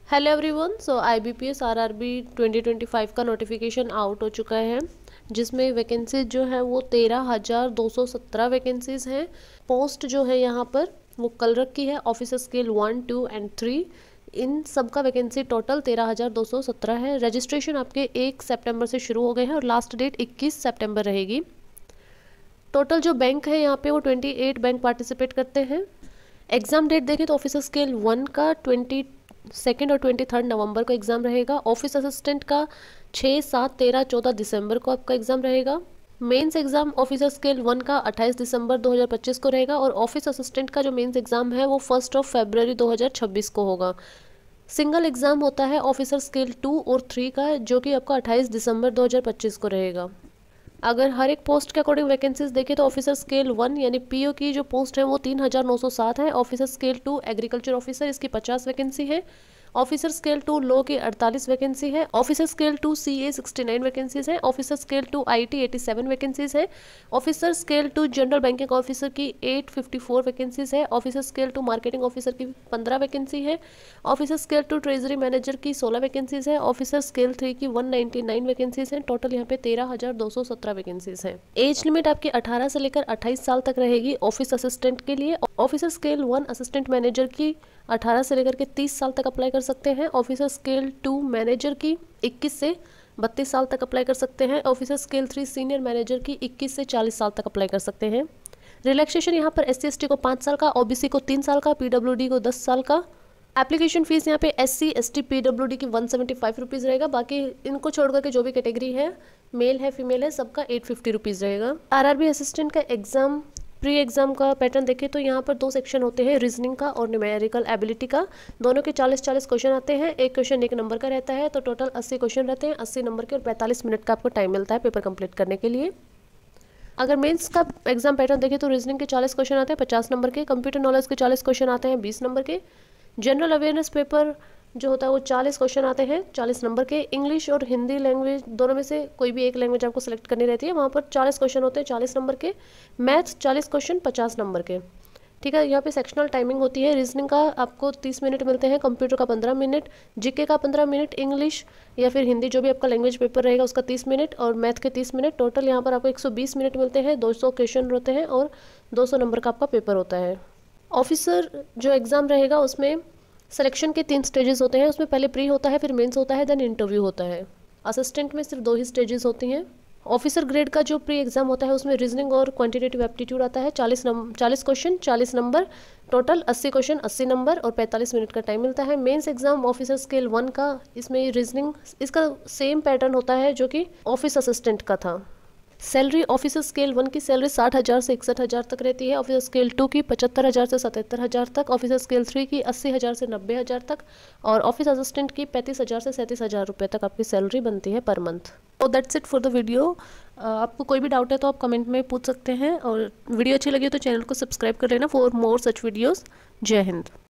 Hello everyone. सो IBPS RRB 2025 का notification out हो चुका है, जिसमें वैकेंसीज जो है वो 13,217 वैकेंसीज हैं। पोस्ट जो है यहाँ पर वो कलरक की है, ऑफिसर स्केल 1, 2 एंड 3। इन सब का वैकेंसी टोटल 13,217 है। रजिस्ट्रेशन आपके 1 सितंबर से शुरू हो गए हैं और लास्ट डेट 21 सितंबर रहेगी। टोटल जो बैंक है यहाँ पे वो 28 बैंक पार्टिसिपेट करते हैं। एग्ज़ाम डेट देखें तो ऑफिसर स्केल 1 का 22 और 23 नवंबर को एग्ज़ाम रहेगा। ऑफिस असिस्टेंट का 6, 7, 13, 14 दिसंबर को आपका एग्ज़ाम रहेगा। मेंस एग्ज़ाम ऑफिसर स्केल 1 का 28 दिसंबर 2025 को रहेगा और ऑफिस असिस्टेंट का जो मेंस एग्ज़ाम है वो 1 फरवरी 2026 को होगा। सिंगल एग्ज़ाम होता है ऑफिसर स्केल 2 और 3 का, जो कि आपका 28 दिसंबर 2025 को रहेगा। अगर हर एक पोस्ट के अकॉर्डिंग वैकेंसीज देखें तो ऑफिसर स्केल 1 यानी PO की जो पोस्ट है वो 3,907 है। ऑफिसर स्केल 2 एग्रीकल्चर ऑफिसर, इसकी 50 वैकेंसी है। ऑफिसर स्केल 2 लॉ की 48 वैकेंसी है। ऑफिसर स्केल 2 CA 69 वैकेंसीज है। ऑफिसर स्केल 2 IT 87 वैकेंसीज है। Officer scale 2 general banking officer की 854 वैकेंसीज है। ऑफिसर स्केल 2 मार्केटिंग ऑफिसर की 15 वैकेंसी है। ऑफिसर स्केल 2 ट्रेजरी मैनेजर की 16 वैकेंसीज है। ऑफिसर स्केल 3 की 199 वैकेंसीज हैं। टोटल यहाँ पे 13,217 वैकेंसीज हैं। एज लिमिट आपकी 18 से लेकर 28 साल तक रहेगी ऑफिस असिस्टेंट के लिए। ऑफिसर स्केल 1 असिस्टेंट मैनेजर की 18 से लेकर के 30 साल तक अप्लाई कर सकते हैं। ऑफिसर स्केल 2 मैनेजर की 21 से 32 साल तक अप्लाई कर सकते हैं। ऑफिसर स्केल 3 सीनियर मैनेजर की 21 से 40 साल तक अप्लाई कर सकते हैं। रिलैक्सेशन यहाँ पर SC ST को 5 साल का, OBC को 3 साल का, PWD को 10 साल का। एप्लीकेशन फीस यहाँ पे SC ST PWD की 175 रुपीज़ रहेगा। बाकी इनको छोड़ करके जो भी कैटेगरी है, मेल है फीमेल है, सबका 850 रुपीज़ रहेगा। RRB असिस्टेंट का एग्ज़ाम प्री एग्ज़ाम का पैटर्न देखें तो यहाँ पर 2 सेक्शन होते हैं, रीजनिंग का और न्यूमेरिकल एबिलिटी का। दोनों के 40-40 क्वेश्चन आते हैं। एक क्वेश्चन 1 नंबर का रहता है, तो टोटल 80 क्वेश्चन रहते हैं, 80 नंबर के, और 45 मिनट का आपको टाइम मिलता है पेपर कंप्लीट करने के लिए। अगर मेंस का एग्जाम पैटर्न देखें तो रीजनिंग के 40 क्वेश्चन आते हैं 50 नंबर के, कंप्यूटर नॉलेज के 40 क्वेश्चन आते हैं 20 नंबर के, जनरल अवेयरनेस पेपर जो होता है वो 40 क्वेश्चन आते हैं 40 नंबर के। इंग्लिश और हिंदी लैंग्वेज दोनों में से कोई भी एक लैंग्वेज आपको सेलेक्ट करनी रहती है, वहाँ पर 40 क्वेश्चन होते हैं 40 नंबर के। मैथ्स 40 क्वेश्चन 50 नंबर के। ठीक है, यहाँ पे सेक्शनल टाइमिंग होती है। रीजनिंग का आपको 30 मिनट मिलते हैं, कंप्यूटर का 15 मिनट, GK का 15 मिनट, इंग्लिश या फिर हिंदी जो भी आपका लैंग्वेज पेपर रहेगा उसका 30 मिनट और मैथ के 30 मिनट। टोटल यहाँ पर आपको 120 मिनट मिलते हैं। 200 क्वेश्चन होते हैं और 200 नंबर का आपका पेपर होता है। ऑफिसर जो एग्ज़ाम रहेगा उसमें सिलेक्शन के 3 स्टेजेस होते हैं। उसमें पहले प्री होता है, फिर मेंस होता है, देन इंटरव्यू होता है। असिस्टेंट में सिर्फ 2 ही स्टेजेस होती हैं। ऑफिसर ग्रेड का जो प्री एग्ज़ाम होता है उसमें रीजनिंग और क्वांटिटेटिव एप्टीट्यूड आता है। 40 question 40 number, total 80 question 80 number और 45 मिनट का टाइम मिलता है। मेंस एग्ज़ाम ऑफिसर स्केल 1 का, इसमें रीजनिंग इसका सेम पैटर्न होता है जो कि ऑफिस असिस्टेंट का था। सैलरी ऑफिसर स्केल 1 की सैलरी 60,000 से 61,000 तक रहती है। ऑफिसर स्केल 2 की 75,000 से 77,000 तक। ऑफिसर स्केल 3 की 80,000 से 90,000 तक और ऑफिस असिस्टेंट की 35,000 से 37,000 रुपये तक आपकी सैलरी बनती है पर मंथ। तो that's it for the video. आपको कोई भी डाउट है तो आप कमेंट में पूछ सकते हैं और वीडियो अच्छी लगी तो चैनल को सब्सक्राइब कर लेना फॉर मोर सच वीडियोज़। जय हिंद।